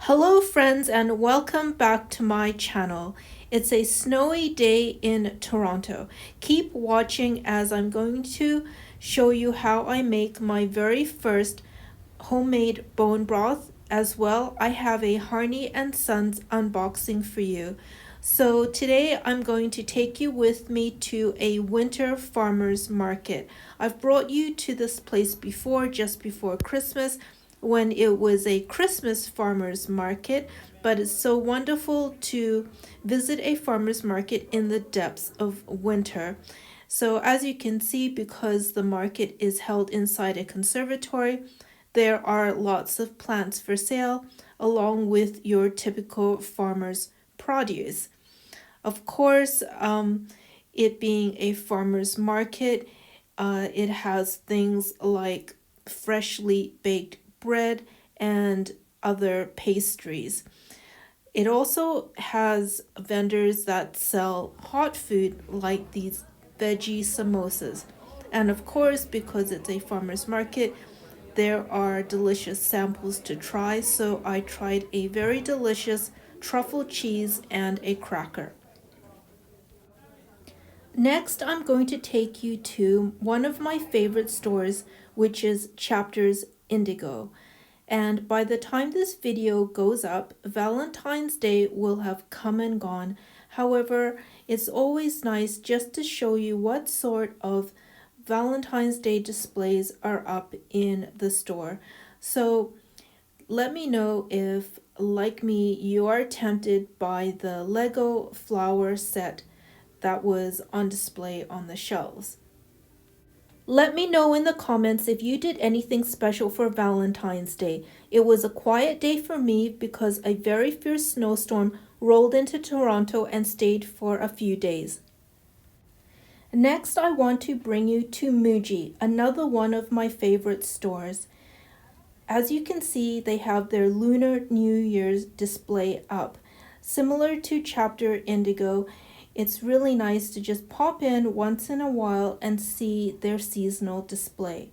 Hello friends and welcome back to my channel. It's a snowy day in Toronto. Keep watching as I'm going to show you how I make my very first homemade bone broth. As well, I have a Harney and Sons unboxing for you. So today I'm going to take you with me to a winter farmer's market. I've brought you to this place before, just before Christmas, when it was a Christmas farmer's market, but it's so wonderful to visit a farmer's market in the depths of winter. So as you can see, because the market is held inside a conservatory, there are lots of plants for sale along with your typical farmer's produce. Of course, it being a farmer's market, it has things like freshly baked bread and other pastries. It also has vendors that sell hot food like these veggie samosas. And of course, because it's a farmer's market, there are delicious samples to try. So I tried a very delicious truffle cheese and a cracker. Next, I'm going to take you to one of my favorite stores, which is Chapters Indigo. And by the time this video goes up, Valentine's Day will have come and gone. However, it's always nice just to show you what sort of Valentine's Day displays are up in the store. So let me know if, like me, you are tempted by the Lego flower set that was on display on the shelves. Let me know in the comments if you did anything special for Valentine's Day. It was a quiet day for me because a very fierce snowstorm rolled into Toronto and stayed for a few days. Next, I want to bring you to Muji, another one of my favorite stores. As you can see, they have their Lunar New Year's display up. Similar to Chapter Indigo, it's really nice to just pop in once in a while and see their seasonal display.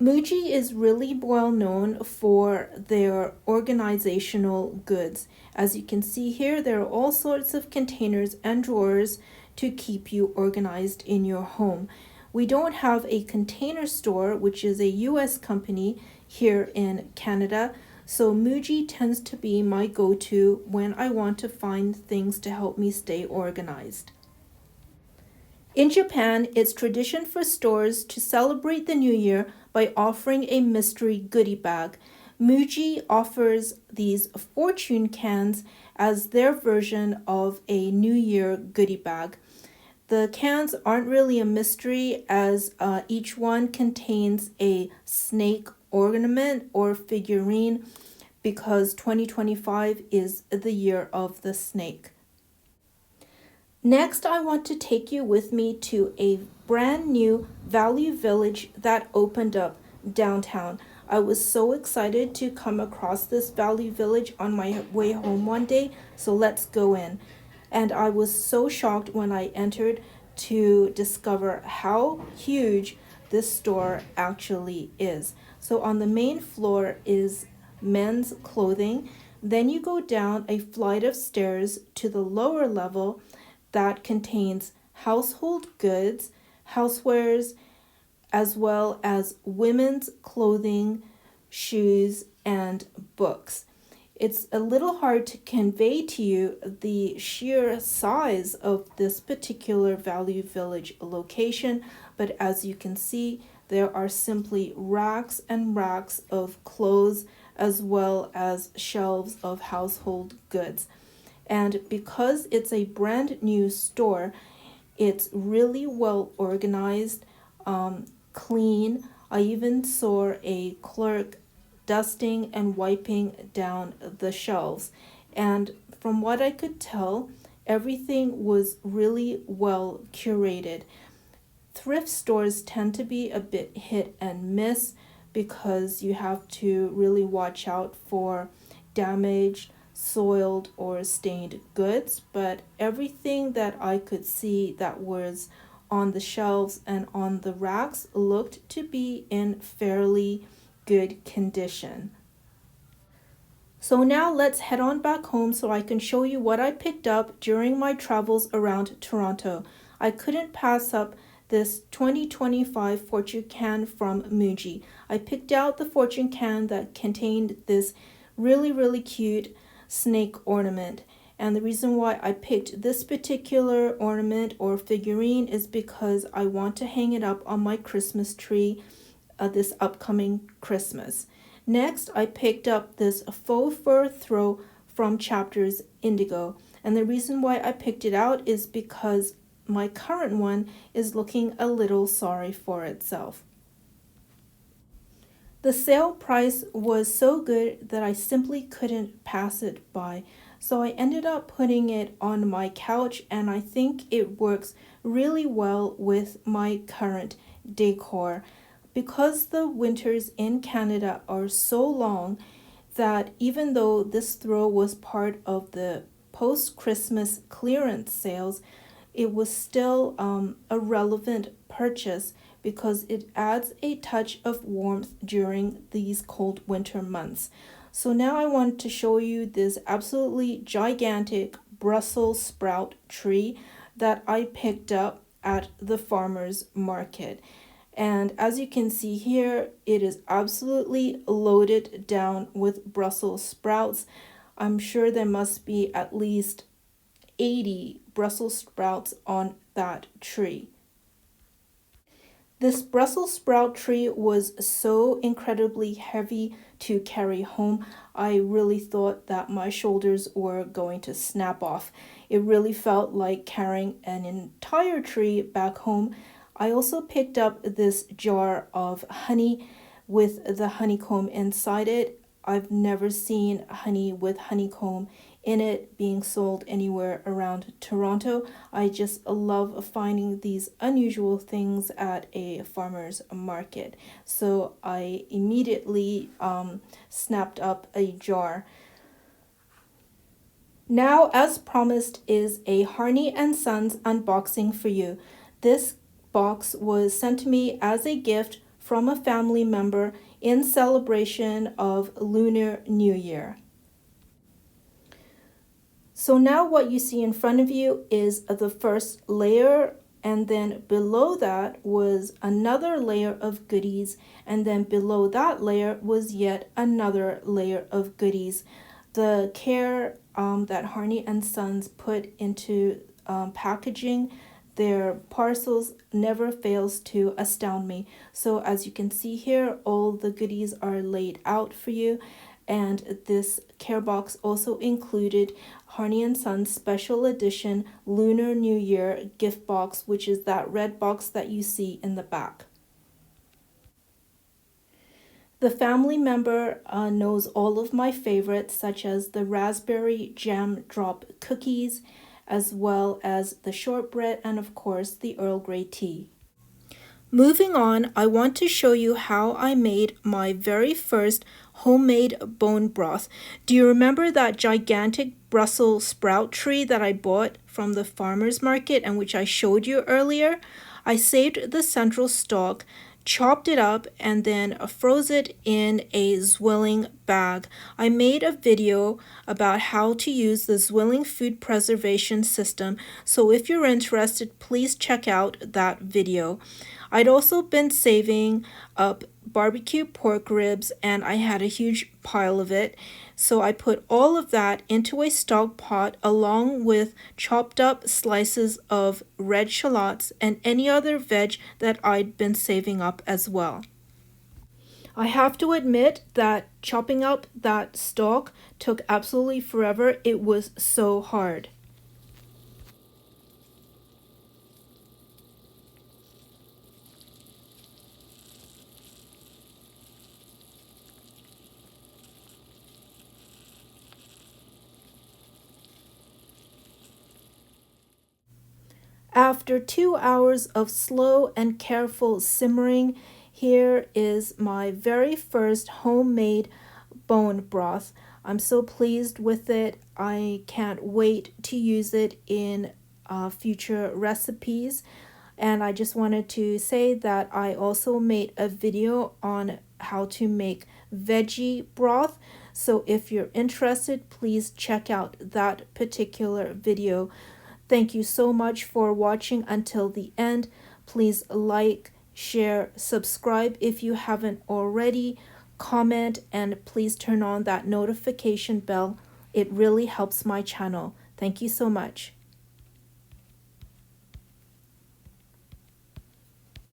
Muji is really well known for their organizational goods. As you can see here, there are all sorts of containers and drawers to keep you organized in your home. We don't have a Container Store, which is a US company here in Canada, so Muji tends to be my go-to when I want to find things to help me stay organized. In Japan, it's tradition for stores to celebrate the new year by offering a mystery goodie bag. Muji offers these fortune cans as their version of a New Year goodie bag. The cans aren't really a mystery as each one contains a snake ornament or figurine because 2025 is the year of the snake. Next, I want to take you with me to a brand new Value Village that opened up downtown. I was so excited to come across this Value Village on my way home one day, so let's go in. And I was so shocked when I entered to discover how huge this store actually is. So on the main floor is men's clothing. Then you go down a flight of stairs to the lower level that contains household goods, housewares, as well as women's clothing, shoes, and books. It's a little hard to convey to you the sheer size of this particular Value Village location, but as you can see, there are simply racks and racks of clothes as well as shelves of household goods. And because it's a brand new store, it's really well organized, clean. I even saw a clerk dusting and wiping down the shelves. And from what I could tell, everything was really well curated. Thrift stores tend to be a bit hit and miss because you have to really watch out for damaged, soiled, or stained goods, but everything that I could see that was on the shelves and on the racks looked to be in fairly good condition. So now let's head on back home so I can show you what I picked up during my travels around Toronto. I couldn't pass up this 2025 fortune can from Muji. I picked out the fortune can that contained this really cute snake ornament. And the reason why I picked this particular ornament or figurine is because I want to hang it up on my Christmas tree this upcoming Christmas. Next, I picked up this faux fur throw from Chapters Indigo. And the reason why I picked it out is because my current one is looking a little sorry for itself. The sale price was so good that I simply couldn't pass it by. So I ended up putting it on my couch, and I think it works really well with my current decor. Because the winters in Canada are so long that even though this throw was part of the post-Christmas clearance sales, it was still a relevant purchase because it adds a touch of warmth during these cold winter months. So now I want to show you this absolutely gigantic Brussels sprout tree that I picked up at the farmer's market. And as you can see here, it is absolutely loaded down with Brussels sprouts. I'm sure there must be at least 80 Brussels sprouts on that tree. This Brussels sprout tree was so incredibly heavy to carry home. I really thought that my shoulders were going to snap off. It really felt like carrying an entire tree back home. I also picked up this jar of honey with the honeycomb inside it. I've never seen honey with honeycomb in it being sold anywhere around Toronto. I just love finding these unusual things at a farmer's market. So I immediately snapped up a jar. Now, as promised, is a Harney and Sons unboxing for you. This box was sent to me as a gift from a family member in celebration of Lunar New Year. So now what you see in front of you is the first layer, and then below that was another layer of goodies, and then below that layer was yet another layer of goodies. The care that Harney and Sons put into packaging their parcels never fails to astound me. So as you can see here, all the goodies are laid out for you. And this care box also included Harney and Sons special edition Lunar New Year gift box, which is that red box that you see in the back. The family member knows all of my favorites, such as the raspberry jam drop cookies, as well as the shortbread and of course the Earl Grey tea. Moving on, I want to show you how I made my very first homemade bone broth. Do you remember that gigantic Brussels sprout tree that I bought from the farmer's market and which I showed you earlier? I saved the central stalk, chopped it up, and then froze it in a Zwilling bag. I made a video about how to use the Zwilling food preservation system, so if you're interested, please check out that video. I'd also been saving up barbecue pork ribs, and I had a huge pile of it. So I put all of that into a stock pot along with chopped up slices of red shallots and any other veg that I'd been saving up as well. I have to admit that chopping up that stock took absolutely forever. It was so hard. After 2 hours of slow and careful simmering, here is my very first homemade bone broth. I'm so pleased with it. I can't wait to use it in future recipes. And I just wanted to say that I also made a video on how to make veggie broth. So if you're interested, please check out that particular video. Thank you so much for watching until the end. Please like, share, subscribe if you haven't already, comment, and please turn on that notification bell. It really helps my channel. Thank you so much.